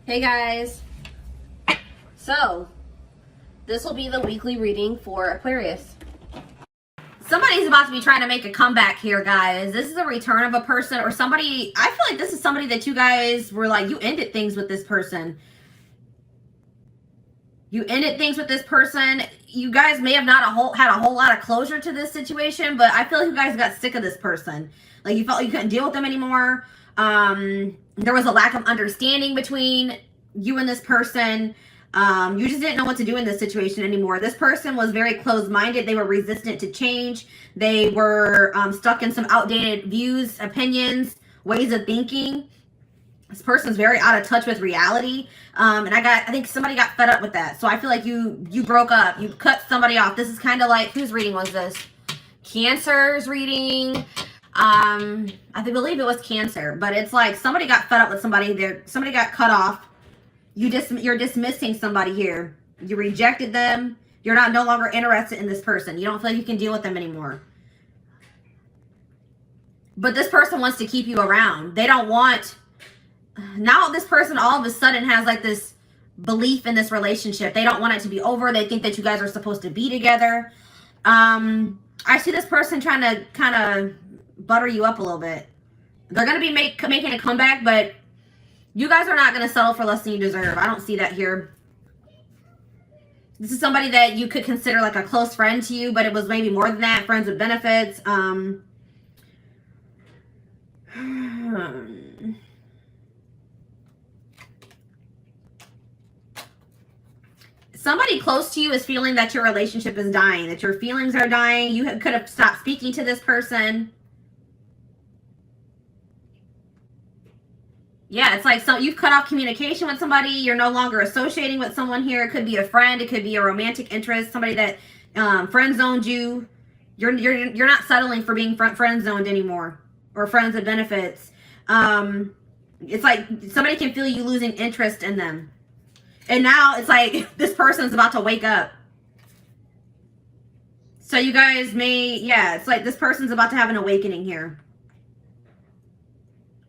Hey guys, so this will be the weekly reading for Aquarius. Somebody's about to be trying to make a comeback here, guys. This is a return of a person or somebody. I feel like this is somebody that you guys were like, you ended things with this person. You ended things with this person. You guys may have not had a whole lot of closure to this situation, but I feel like you guys got sick of this person. Like you felt you couldn't deal with them anymore. There was a lack of understanding between you and this person. You just didn't know what to do in this situation anymore. This person was very closed-minded. They were resistant to change. They were stuck in some outdated views, opinions, ways of thinking. This person's very out of touch with reality. And I think somebody got fed up with that. So I feel like you broke up. You cut somebody off. This is kind of like, whose reading was this? Cancer's reading. I believe it was Cancer, but it's like somebody got fed up with somebody there. Somebody got cut off. You're dismissing somebody here. You rejected them. You're no longer interested in this person. You don't feel like you can deal with them anymore. But this person wants to keep you around. They don't want, now this person all of a sudden has like this belief in this relationship. They don't want it to be over. They think that you guys are supposed to be together. I see this person trying to kind of butter you up a little bit. They're going to be making a comeback, but you guys are not going to settle for less than you deserve. I don't see that here. This is somebody that you could consider like a close friend to you, but it was maybe more than that. Friends with benefits. Somebody close to you is feeling that your relationship is dying, that your feelings are dying. You could have stopped speaking to this person. Yeah, it's like you've cut off communication with somebody. You're no longer associating with someone here. It could be a friend. It could be a romantic interest. Somebody that friend zoned you. You're not settling for being friend zoned anymore, or friends with benefits. It's like somebody can feel you losing interest in them, and now it's like this person's about to wake up. So you guys it's like this person's about to have an awakening here.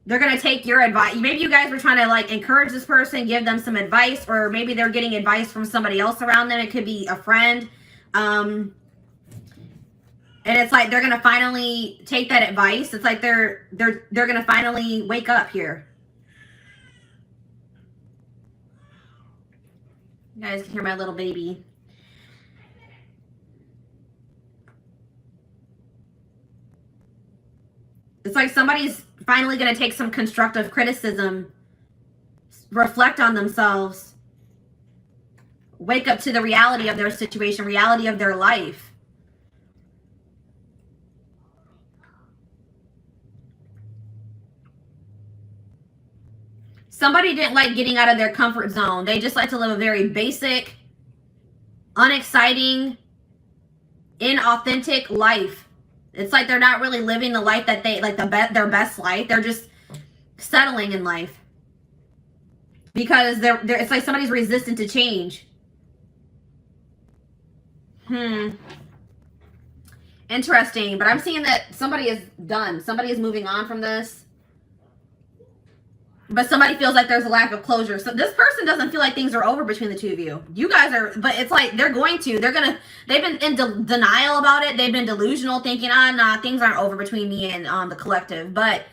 They're going to take your advice. Maybe you guys were trying to like encourage this person, give them some advice, or maybe they're getting advice from somebody else around them. It could be a friend. And it's like they're going to finally take that advice. It's like they're going to finally wake up here. You guys can hear my little baby. It's like somebody's finally going to take some constructive criticism, reflect on themselves, wake up to the reality of their situation, reality of their life. Somebody didn't like getting out of their comfort zone. They just like to live a very basic, unexciting, inauthentic life. It's like they're not really living the life that they like, their best life. They're just settling in life because it's like somebody's resistant to change. Interesting, but I'm seeing that somebody is done. Somebody is moving on from this. But somebody feels like there's a lack of closure. So this person doesn't feel like things are over between the two of you. You guys are, but it's like they've been in denial about it. They've been delusional, thinking, nah, things aren't over between me and the collective. But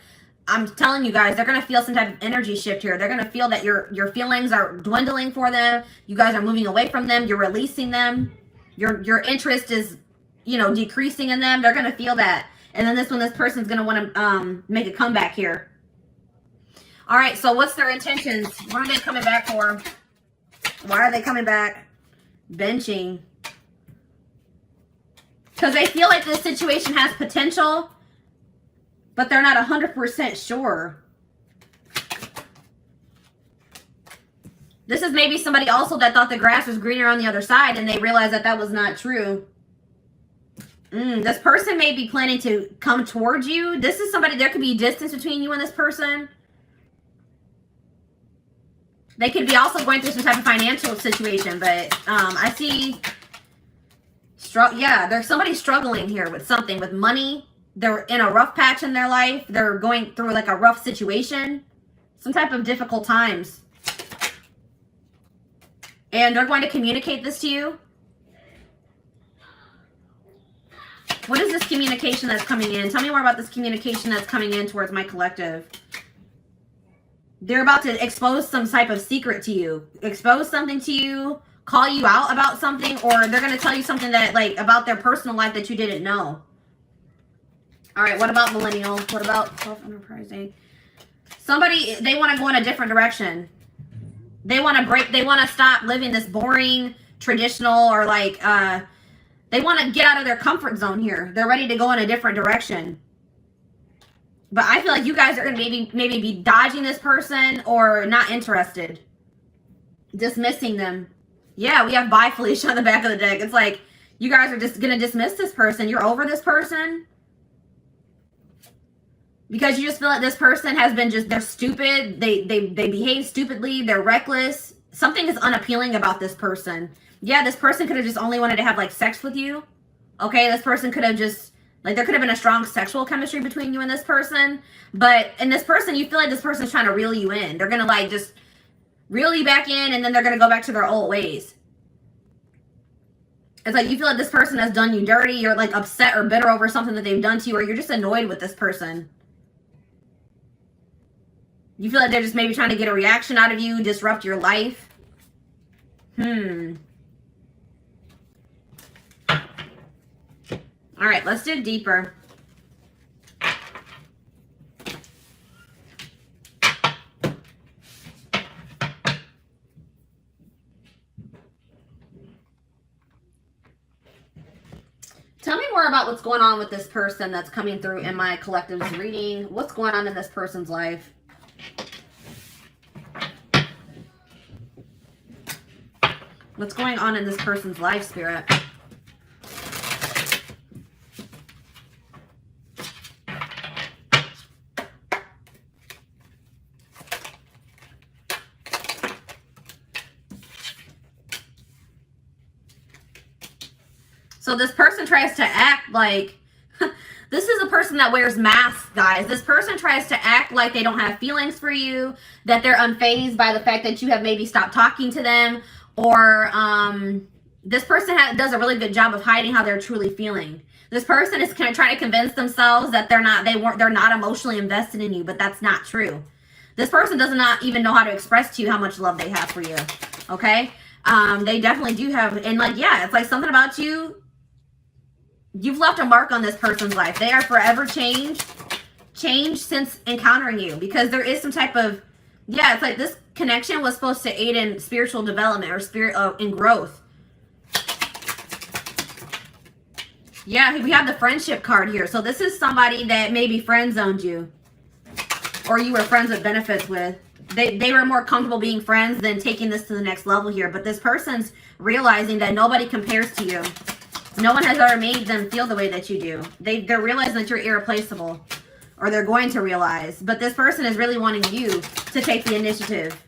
I'm telling you guys, they're going to feel some type of energy shift here. They're going to feel that your feelings are dwindling for them. You guys are moving away from them. You're releasing them. Your interest is, decreasing in them. They're going to feel that. And then this person's going to want to make a comeback here. All right, so what's their intentions? What are they coming back for? Why are they coming back? Benching. Because they feel like this situation has potential, but they're not 100% sure. This is maybe somebody also that thought the grass was greener on the other side, and they realized that that was not true. This person may be planning to come towards you. This is somebody, there could be distance between you and this person. They could be also going through some type of financial situation, but I see, there's somebody struggling here with something, with money. They're in a rough patch in their life. They're going through like a rough situation, some type of difficult times. And they're going to communicate this to you. What is this communication that's coming in? Tell me more about this communication that's coming in towards my collective. They're about to expose some type of secret to you. Expose something to you. Call you out about something. Or they're going to tell you something that, like, about their personal life that you didn't know. All right, what about millennial? What about self-enterprising? Somebody, they want to go in a different direction. They want to stop living this boring, traditional, or like, they want to get out of their comfort zone here. They're ready to go in a different direction. But I feel like you guys are going to maybe be dodging this person or not interested. Dismissing them. Yeah, we have bye Felicia on the back of the deck. It's like, you guys are just going to dismiss this person. You're over this person. Because you just feel like this person has been they're stupid. They behave stupidly. They're reckless. Something is unappealing about this person. Yeah, this person could have just only wanted to have, like, sex with you. Okay, this person could have just, like, there could have been a strong sexual chemistry between you and this person. But in this person, you feel like this person's trying to reel you in. They're going to, like, just reel you back in, and then they're going to go back to their old ways. It's like you feel like this person has done you dirty. You're, like, upset or bitter over something that they've done to you, or you're just annoyed with this person. You feel like they're just maybe trying to get a reaction out of you, disrupt your life. All right, let's dig deeper. Tell me more about what's going on with this person that's coming through in my collective's reading. What's going on in this person's life? What's going on in this person's life, Spirit? So this person tries to act like, this is a person that wears masks, guys. This person tries to act like they don't have feelings for you, that they're unfazed by the fact that you have maybe stopped talking to them, or this person does a really good job of hiding how they're truly feeling. This person is going to try to convince themselves that they're not emotionally invested in you, but that's not true. This person does not even know how to express to you how much love they have for you. Okay? They definitely do have, and like, yeah, it's like something about you. You've left a mark on this person's life. They are forever changed since encountering you, because there is some type of, yeah, it's like this connection was supposed to aid in spiritual development or in growth. Yeah, we have the friendship card here. So this is somebody that maybe friend zoned you, or you were friends with benefits with. They were more comfortable being friends than taking this to the next level here. But this person's realizing that nobody compares to you. No one has ever made them feel the way that you do. They're realizing that you're irreplaceable, or they're going to realize. But this person is really wanting you to take the initiative.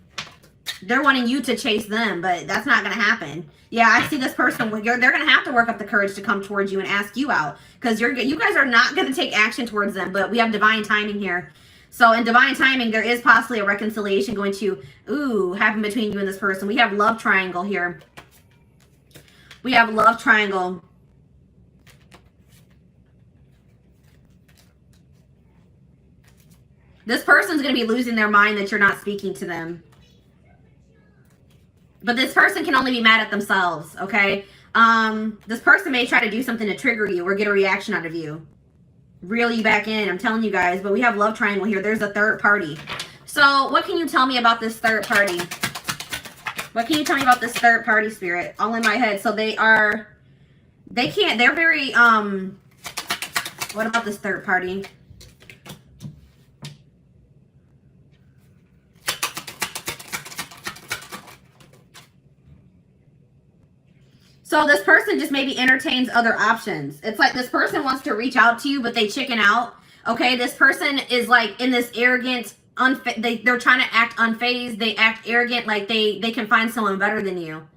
They're wanting you to chase them, but that's not going to happen. Yeah, I see this person. They're going to have to work up the courage to come towards you and ask you out, because you guys are not going to take action towards them. But we have divine timing here. So in divine timing, there is possibly a reconciliation going to happen between you and this person. We have love triangle here. We have love triangle. This person's going to be losing their mind that you're not speaking to them. But this person can only be mad at themselves, okay? This person may try to do something to trigger you or get a reaction out of you. Reel you back in, I'm telling you guys. But we have love triangle here. There's a third party. So what can you tell me about this third party? What can you tell me about this third party, Spirit? All in my head. So they're very, what about this third party? So this person just maybe entertains other options. It's like this person wants to reach out to you, but they chicken out. Okay, this person is like in this arrogant, they're trying to act unfazed. They act arrogant, like they can find someone better than you.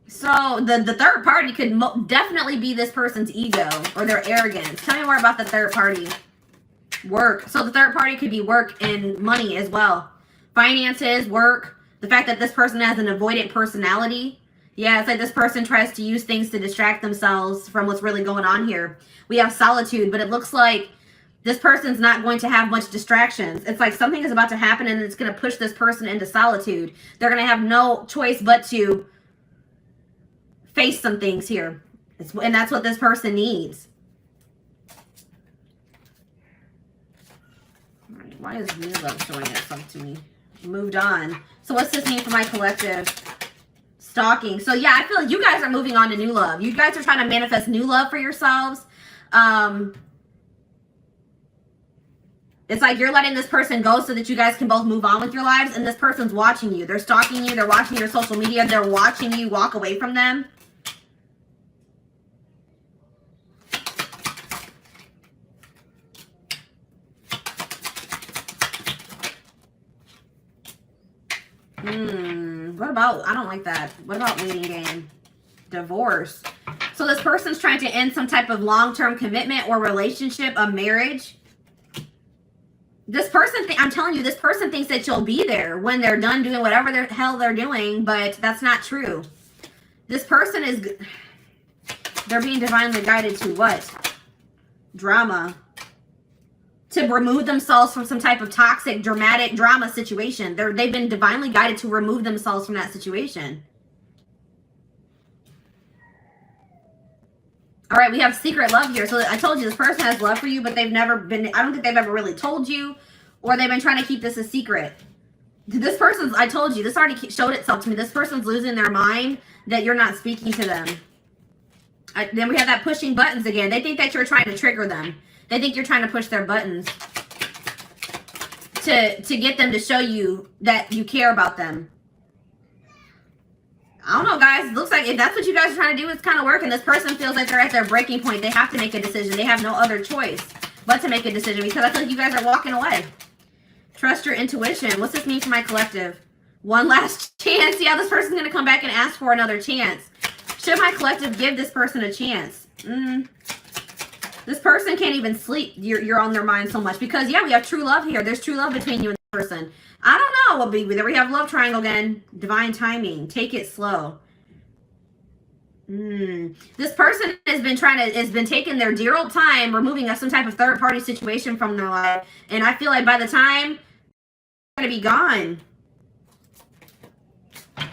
So the third party could definitely be this person's ego or their arrogance. Tell me more about the third party. Work. So the third party could be work and money as well. finances, work, the fact that this person has an avoidant personality. Yeah, it's like this person tries to use things to distract themselves from what's really going on here. We have solitude, but it looks like this person's not going to have much distractions. It's like something is about to happen and it's going to push this person into solitude. They're going to have no choice but to face some things here. And that's what this person needs. All right, why is new love showing itself to me? Moved on. So what's this mean for my collective? Stalking. So yeah, I feel like you guys are moving on to new love. You guys are trying to manifest new love for yourselves. It's like you're letting this person go so that you guys can both move on with your lives, and this person's watching you. They're stalking you. They're watching your social media. They're watching you walk away from them. What about, I don't like that. What about waiting game? Divorce. So this person's trying to end some type of long-term commitment or relationship, a marriage. This person, I'm telling you, this person thinks that you'll be there when they're done doing whatever the hell they're doing, but that's not true. This person is, they're being divinely guided to what? Drama. To remove themselves from some type of toxic, dramatic drama situation. They've been divinely guided to remove themselves from that situation. All right, we have secret love here. So I told you this person has love for you, but they've never been, I don't think they've ever really told you, or they've been trying to keep this a secret. This person's, I told you, this already showed itself to me. This person's losing their mind that you're not speaking to them. Then we have that pushing buttons again. They think that you're trying to trigger them. They think you're trying to push their buttons to get them to show you that you care about them. I don't know, guys. It looks like if that's what you guys are trying to do, it's kind of working. This person feels like they're at their breaking point. They have to make a decision. They have no other choice but to make a decision because I feel like you guys are walking away. Trust your intuition. What's this mean for my collective? One last chance. Yeah, this person's going to come back and ask for another chance. Should my collective give this person a chance? This person can't even sleep. You're on their mind so much because, yeah, we have true love here. There's true love between you and this person. I don't know what there we have love triangle again. Divine timing. Take it slow. This person has been taking their dear old time removing some type of third party situation from their life. And I feel like by the time they're going to be gone. I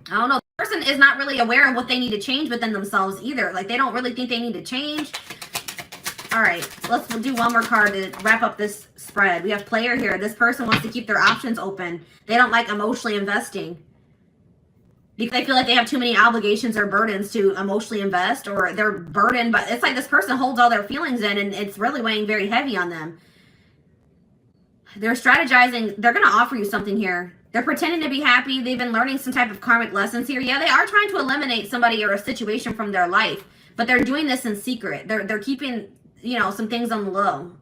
don't know. The person is not really aware of what they need to change within themselves either. Like they don't really think they need to change. All right, let's do one more card to wrap up this spread. We have player here. This person wants to keep their options open. They don't like emotionally investing because they feel like they have too many obligations or burdens to emotionally invest, or they're burdened. But it's like this person holds all their feelings in and it's really weighing very heavy on them. They're strategizing. They're going to offer you something here. They're pretending to be happy. They've been learning some type of karmic lessons here. Yeah, they are trying to eliminate somebody or a situation from their life, but they're doing this in secret. They're keeping, you know, some things on the low.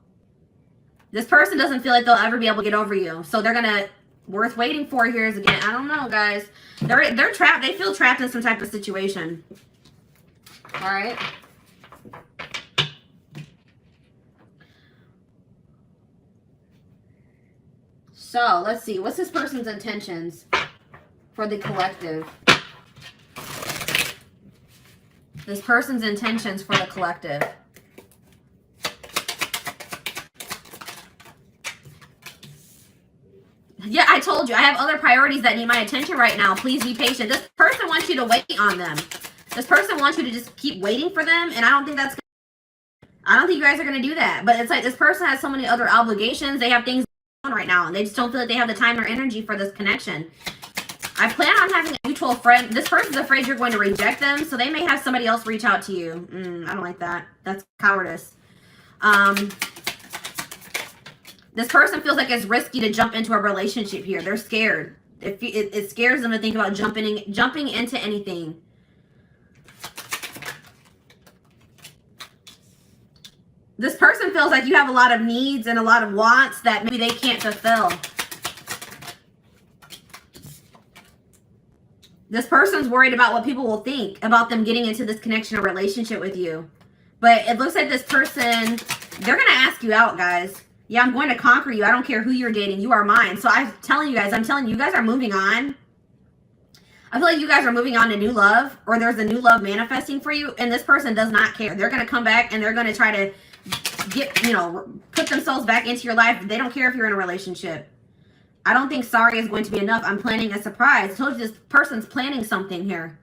This person doesn't feel like they'll ever be able to get over you. So they're going to, worth waiting for here is again, I don't know, guys. They're trapped. They feel trapped in some type of situation. All right. So let's see. What's this person's intentions for the collective? This person's intentions for the collective. Yeah, I told you. I have other priorities that need my attention right now. Please be patient. This person wants you to wait on them. This person wants you to just keep waiting for them. And I don't think that's I don't think you guys are going to do that. But it's like this person has so many other obligations. They have things going on right now. And they just don't feel like they have the time or energy for this connection. I plan on having a mutual friend. This person's afraid you're going to reject them. So they may have somebody else reach out to you. I don't like that. That's cowardice. This person feels like it's risky to jump into a relationship here. They're scared. It scares them to think about jumping into anything. This person feels like you have a lot of needs and a lot of wants that maybe they can't fulfill. This person's worried about what people will think about them getting into this connection or relationship with you. But it looks like this person, they're going to ask you out, guys. Yeah, I'm going to conquer you. I don't care who you're dating. You are mine. So I'm telling you guys are moving on. I feel like you guys are moving on to new love, or there's a new love manifesting for you, and this person does not care. They're going to come back and they're going to try to get, you know, put themselves back into your life. They don't care if you're in a relationship. I don't think sorry is going to be enough. I'm planning a surprise. I told you this person's planning something here.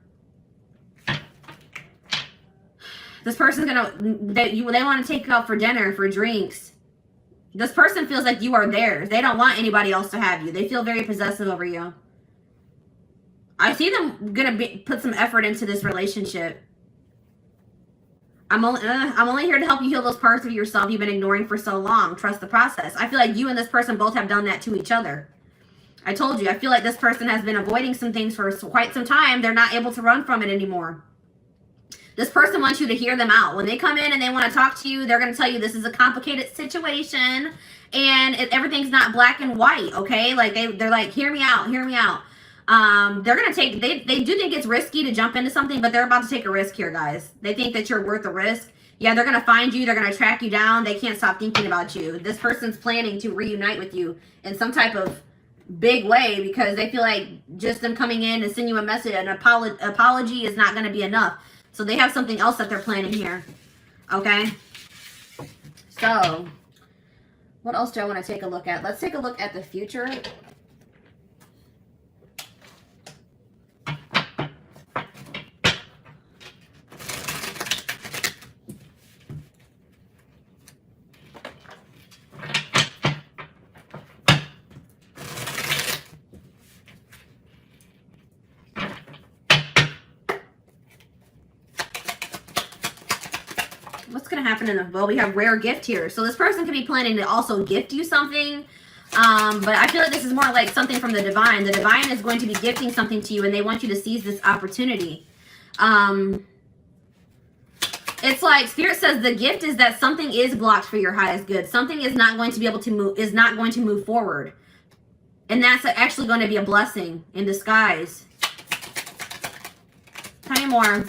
This person's they want to take you out for dinner, for drinks. This person feels like you are theirs. They don't want anybody else to have you. They feel very possessive over you. I see them put some effort into this relationship. I'm only here to help you heal those parts of yourself you've been ignoring for so long. Trust the process. I feel like you and this person both have done that to each other. I told you, I feel like this person has been avoiding some things for quite some time. They're not able to run from it anymore. This person wants you to hear them out. When they come in and they want to talk to you, they're going to tell you this is a complicated situation and everything's not black and white, okay? Like they're like, hear me out, hear me out. They're going to take, they do think it's risky to jump into something, but they're about to take a risk here, guys. They think that you're worth the risk. Yeah, they're going to find you. They're going to track you down. They can't stop thinking about you. This person's planning to reunite with you in some type of big way because they feel like just them coming in and sending you a message, an apology is not going to be enough. So they have something else that they're planning here. Okay? So, what else do I want to take a look at? Let's take a look at the future. What's going to happen in the, well, we have rare gift here. So this person could be planning to also gift you something. But I feel like this is more like something from the divine. The divine is going to be gifting something to you and they want you to seize this opportunity. It's like Spirit says the gift is that something is blocked for your highest good. Something is not going to be able to move, is not going to move forward. And that's actually going to be a blessing in disguise. Tell me more.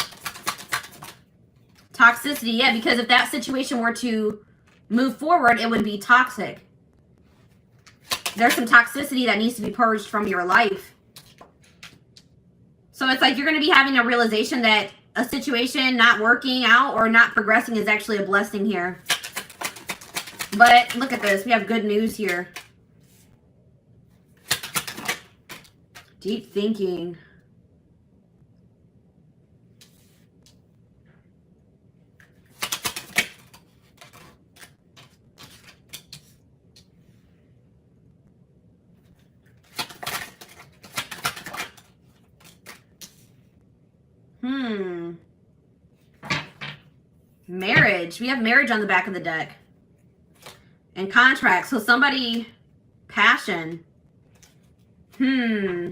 Toxicity, yeah, because if that situation were to move forward, it would be toxic. There's some toxicity that needs to be purged from your life. So it's like you're going to be having a realization that a situation not working out or not progressing is actually a blessing here. But look at this. We have good news here. Deep thinking. Marriage. We have marriage on the back of the deck. And contract. So somebody, passion. Okay,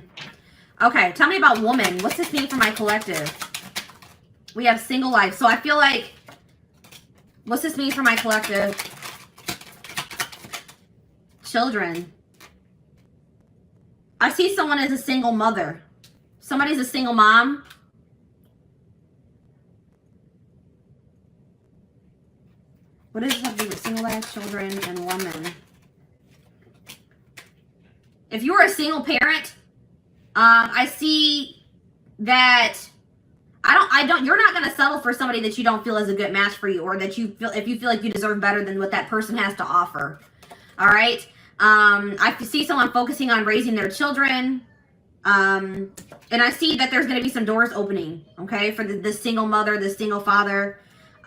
tell me about woman. What's this mean for my collective? We have single life. So I feel like, what's this mean for my collective? Children. I see someone as a single mother. Somebody's a single mom. What does this have to do with single life, children, and woman? If you're a single parent, I see that you're not going to settle for somebody that you don't feel is a good match for you, or that you feel, if you feel like you deserve better than what that person has to offer. All right. I see someone focusing on raising their children. And I see that there's going to be some doors opening, okay, for the single mother, the single father.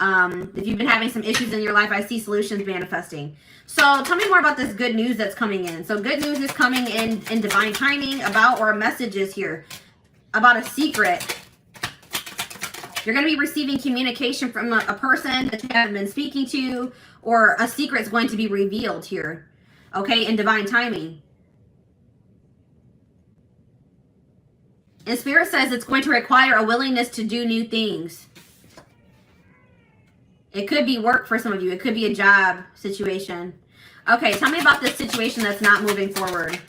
If you've been having some issues in your life, I see solutions manifesting. So tell me more about this good news that's coming in. So good news is coming in divine timing about, or a message is here about a secret. You're going to be receiving communication from a person that you haven't been speaking to, or a secret is going to be revealed here, okay, in divine timing. And Spirit says it's going to require a willingness to do new things. It could be work for some of you. It could be a job situation. Okay, tell me about this situation that's not moving forward.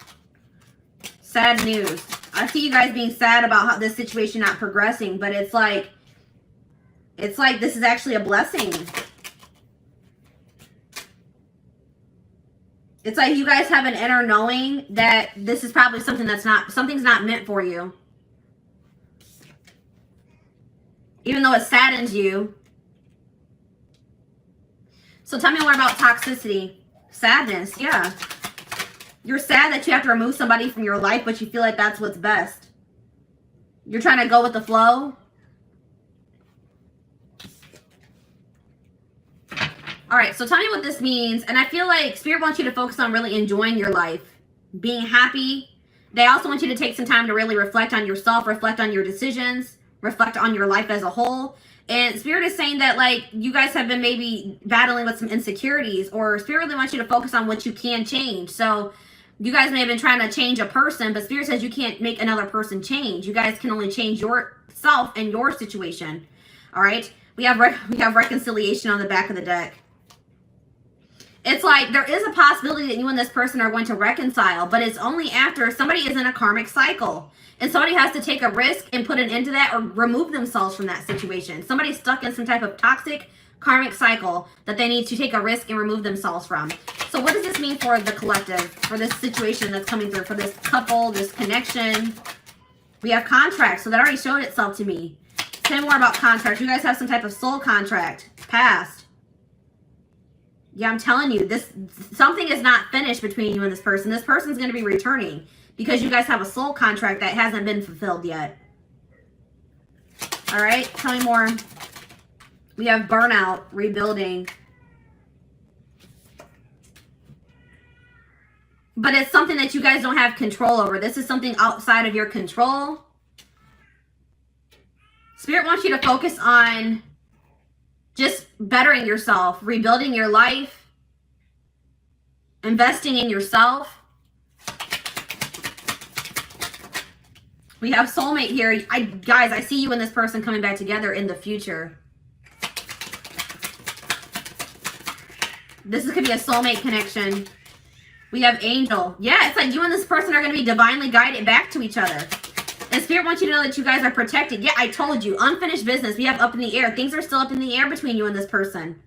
Sad news. I see you guys being sad about how this situation not progressing, but it's like this is actually a blessing. It's like you guys have an inner knowing that this is probably something something's not meant for you. Even though it saddens you. So tell me more about toxicity. Sadness, yeah. You're sad that you have to remove somebody from your life, but you feel like that's what's best. You're trying to go with the flow. All right, so tell me what this means. And I feel like Spirit wants you to focus on really enjoying your life, being happy. They also want you to take some time to really reflect on yourself, reflect on your decisions, reflect on your life as a whole. And Spirit is saying that, like, you guys have been maybe battling with some insecurities, or Spirit really wants you to focus on what you can change. So you guys may have been trying to change a person, but Spirit says you can't make another person change. You guys can only change yourself and your situation. All right? We have reconciliation on the back of the deck. It's like there is a possibility that you and this person are going to reconcile, but it's only after somebody is in a karmic cycle. And somebody has to take a risk and put an end to that or remove themselves from that situation. Somebody's stuck in some type of toxic karmic cycle that they need to take a risk and remove themselves from. So what does this mean for the collective, for this situation that's coming through, for this couple, this connection? We have contracts, so that already showed itself to me. Say more about contracts. You guys have some type of soul contract, past. Yeah, I'm telling you, something is not finished between you and this person. This person's going to be returning because you guys have a soul contract that hasn't been fulfilled yet. All right, tell me more. We have burnout, rebuilding. But it's something that you guys don't have control over. This is something outside of your control. Spirit wants you to focus on just bettering yourself, rebuilding your life, investing in yourself. We have soulmate here. Guys, I see you and this person coming back together in the future. This could be a soulmate connection. We have angel. Yeah, it's like you and this person are going to be divinely guided back to each other. And Spirit wants you to know that you guys are protected. Yeah, I told you. Unfinished business. We have up in the air. Things are still up in the air between you and this person.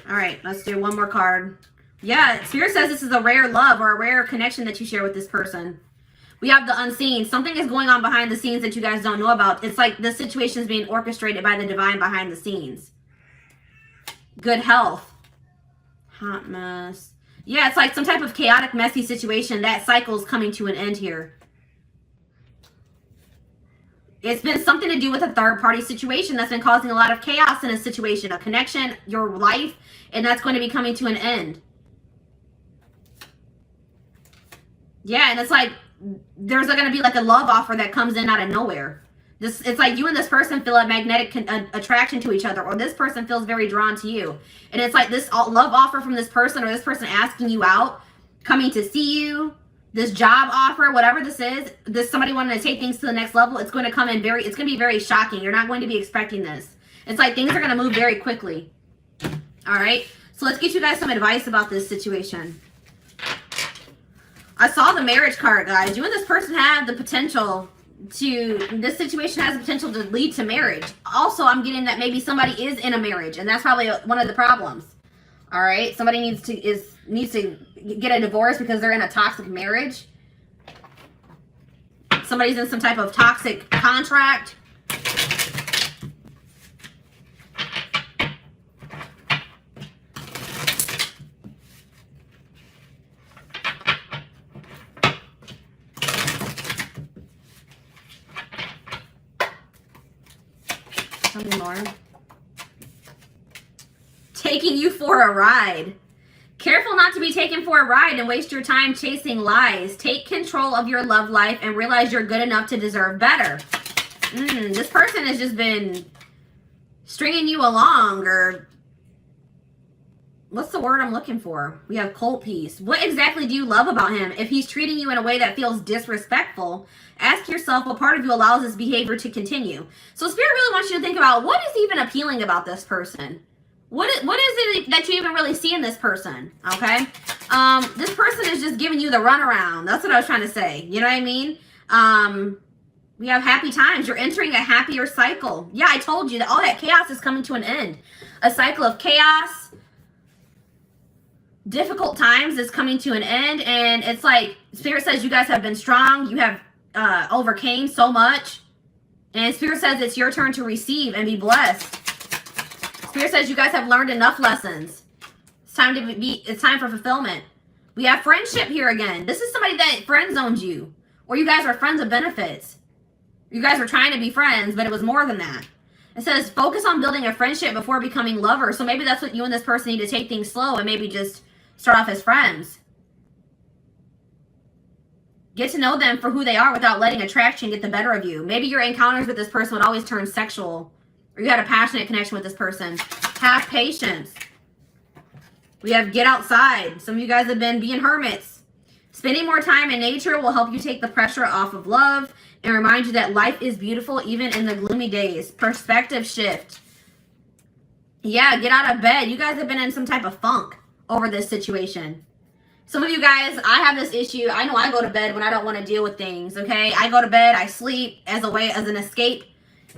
All right, let's do one more card. Yeah, Spirit says this is a rare love or a rare connection that you share with this person. We have the unseen. Something is going on behind the scenes that you guys don't know about. It's like this situation is being orchestrated by the divine behind the scenes. Good health. Hot mess. Yeah, it's like some type of chaotic, messy situation. That cycle is coming to an end here. It's been something to do with a third-party situation that's been causing a lot of chaos in a situation, a connection, your life, and that's going to be coming to an end. Yeah, and it's like there's going to be like a love offer that comes in out of nowhere. It's like you and this person feel a magnetic attraction to each other, or this person feels very drawn to you. And it's like this love offer from this person, or this person asking you out, coming to see you, this job offer, whatever this is, somebody wanting to take things to the next level. It's going to come in it's going to be very shocking. You're not going to be expecting this. It's like things are going to move very quickly. All right. So let's get you guys some advice about this situation. I saw the marriage card, guys. You and this person have the potential this situation has the potential to lead to marriage. Also, I'm getting that maybe somebody is in a marriage, and that's probably one of the problems. All right, somebody needs to get a divorce because they're in a toxic marriage. Somebody's in some type of toxic contract. Tell me more. Taking you for a ride. Careful not to be taken for a ride and waste your time chasing lies. Take control of your love life and realize you're good enough to deserve better. This person has just been stringing you along, or what's the word I'm looking for? We have cold peace. What exactly do you love about him? If he's treating you in a way that feels disrespectful, ask yourself what part of you allows this behavior to continue. So Spirit really wants you to think about what is even appealing about this person. What is it that you even really see in this person? Okay. This person is just giving you the runaround. That's what I was trying to say. You know what I mean? We have happy times. You're entering a happier cycle. Yeah, I told you that all that chaos is coming to an end. A cycle of chaos, difficult times is coming to an end, and it's like Spirit says you guys have been strong. You have overcame so much, and Spirit says it's your turn to receive and be blessed. Spirit says you guys have learned enough lessons. It's time to be. It's time for fulfillment. We have friendship here again. This is somebody that friend zoned you, or you guys are friends of benefits. You guys were trying to be friends, but it was more than that. It says focus on building a friendship before becoming lovers. So maybe that's what you and this person need to take things slow and maybe just start off as friends. Get to know them for who they are without letting attraction get the better of you. Maybe your encounters with this person would always turn sexual, or you had a passionate connection with this person. Have patience. We have get outside. Some of you guys have been being hermits. Spending more time in nature will help you take the pressure off of love and remind you that life is beautiful even in the gloomy days. Perspective shift. Yeah, get out of bed. You guys have been in some type of funk over this situation. Some of you guys, I have this issue. I know I go to bed when I don't want to deal with things, okay? I go to bed, I sleep as an escape.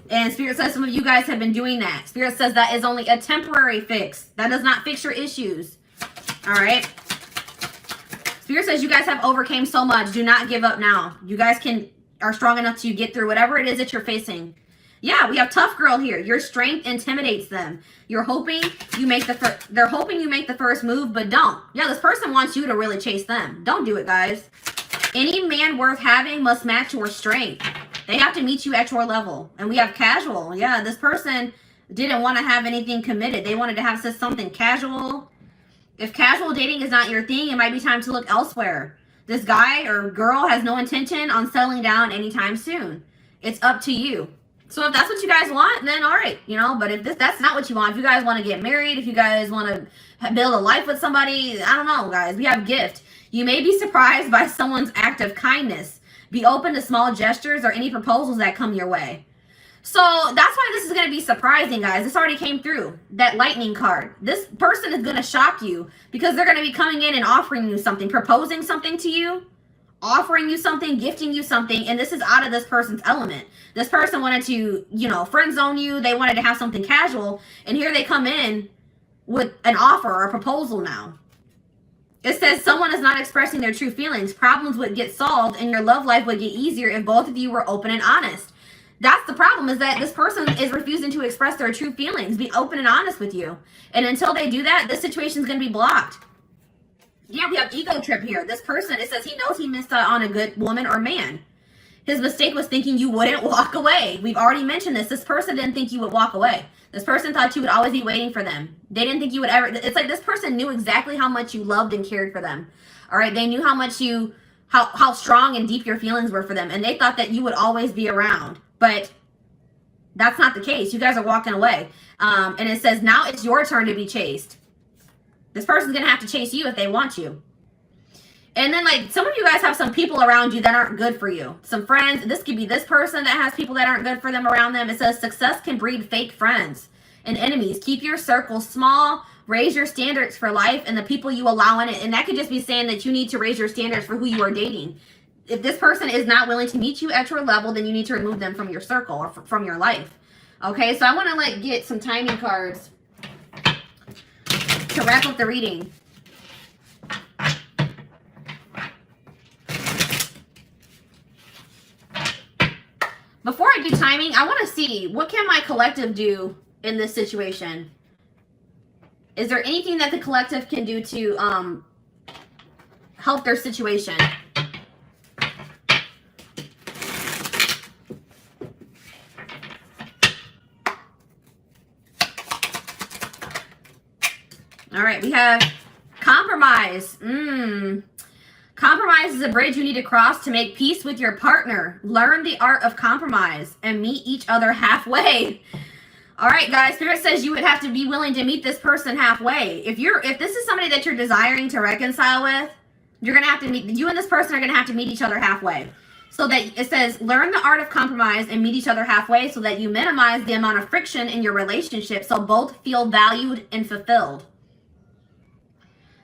And Spirit says some of you guys have been doing that. Spirit says that is only a temporary fix. That does not fix your issues. All right? Spirit says you guys have overcame so much. Do not give up now. You guys are strong enough to get through whatever it is that you're facing. Yeah, we have tough girl here. Your strength intimidates them. You're hoping you make they're hoping you make the first move, but don't. Yeah, this person wants you to really chase them. Don't do it, guys. Any man worth having must match your strength. They have to meet you at your level. And we have casual. Yeah, this person didn't want to have anything committed. They wanted to have something casual. If casual dating is not your thing, it might be time to look elsewhere. This guy or girl has no intention on settling down anytime soon. It's up to you. So if that's what you guys want, then all right, you know. But if that's not what you want, if you guys want to get married, if you guys want to build a life with somebody, I don't know, guys. We have gift. You may be surprised by someone's act of kindness. Be open to small gestures or any proposals that come your way. So that's why this is going to be surprising, guys. This already came through. That lightning card. This person is going to shock you because they're going to be coming in and offering you something, proposing something to you, offering you something, gifting you something, and this is out of this person's element. This person wanted to, you know, friend zone you. They wanted to have something casual, and here they come in with an offer or a proposal now. It says someone is not expressing their true feelings. Problems would get solved, and your love life would get easier if both of you were open and honest. That's the problem, is that this person is refusing to express their true feelings, be open and honest with you. And until they do that, this situation is going to be blocked. Yeah, we have ego trip here. This person, it says he knows he missed out on a good woman or man. His mistake was thinking you wouldn't walk away. We've already mentioned this. This person didn't think you would walk away. This person thought you would always be waiting for them. They didn't think you would ever. It's like this person knew exactly how much you loved and cared for them. All right, they knew how much how strong and deep your feelings were for them, and they thought that you would always be around. But that's not the case. You guys are walking away. And it says now it's your turn to be chased. This person's going to have to chase you if they want you. And then, like, some of you guys have some people around you that aren't good for you. Some friends. This could be this person that has people that aren't good for them around them. It says success can breed fake friends and enemies. Keep your circle small. Raise your standards for life and the people you allow in it. And that could just be saying that you need to raise your standards for who you are dating. If this person is not willing to meet you at your level, then you need to remove them from your circle or from your life. Okay, so I want to, like, get some timing cards to wrap up the reading. Before I do timing, I want to see, what can my collective do in this situation? Is there anything that the collective can do to help their situation? All right, we have compromise. Compromise is a bridge you need to cross to make peace with your partner. Learn the art of compromise and meet each other halfway. All right, guys, Spirit says you would have to be willing to meet this person halfway. If this is somebody that you're desiring to reconcile with, you're going to have to meet, you and this person are going to have to meet each other halfway. So that it says, learn the art of compromise and meet each other halfway so that you minimize the amount of friction in your relationship so both feel valued and fulfilled.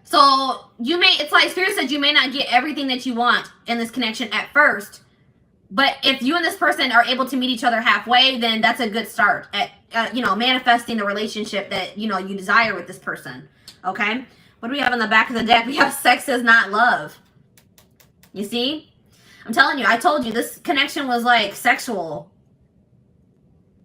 So it's like Spirit said, you may not get everything that you want in this connection at first, but if you and this person are able to meet each other halfway, then that's a good start at, manifesting the relationship that, you desire with this person. Okay. What do we have on the back of the deck? We have sex is not love. You see? I'm telling you, I told you this connection was like sexual.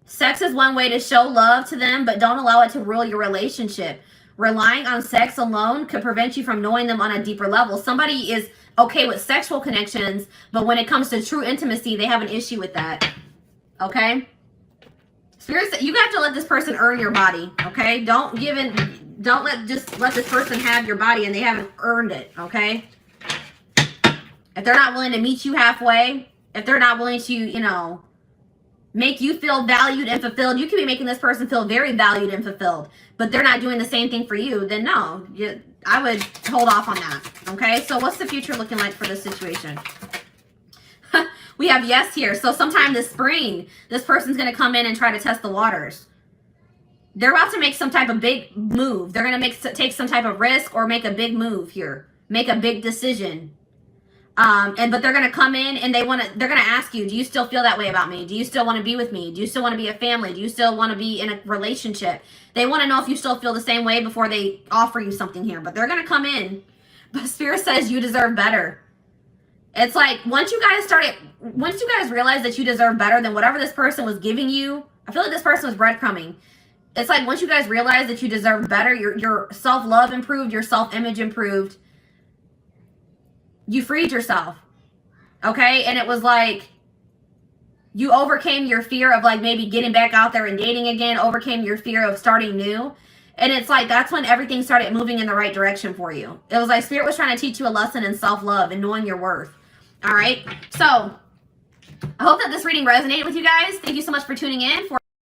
Sex is one way to show love to them, but don't allow it to rule your relationship. Relying on sex alone could prevent you from knowing them on a deeper level. Somebody is okay with sexual connections, but when it comes to true intimacy, they have an issue with that. Okay? Spirit, you have to let this person earn your body. Okay? Don't let this person have your body and they haven't earned it. Okay? If they're not willing to meet you halfway, if they're not willing to, you know, make you feel valued and fulfilled, you could be making this person feel very valued and fulfilled, but they're not doing the same thing for you, then no, I would hold off on that. Okay, so what's the future looking like for this situation? We have yes here. So sometime this spring, this person's going to come in and try to test the waters. They're about to make some type of big move. They're going to take some type of risk or make a big move here, make a big decision. But they're gonna come in and they're gonna ask you, do you still feel that way about me? Do you still want to be with me? Do you still want to be a family? Do you still want to be in a relationship? They want to know if you still feel the same way before they offer you something here. But they're gonna come in. But Spirit says you deserve better. It's like once you guys realize that you deserve better than whatever this person was giving you, I feel like this person was breadcrumbing. It's like once you guys realize that you deserve better, your self-love improved, your self-image improved. You freed yourself, okay? And it was like you overcame your fear of like maybe getting back out there and dating again, overcame your fear of starting new. And it's like that's when everything started moving in the right direction for you. It was like Spirit was trying to teach you a lesson in self-love and knowing your worth, all right? So I hope that this reading resonated with you guys. Thank you so much for tuning in.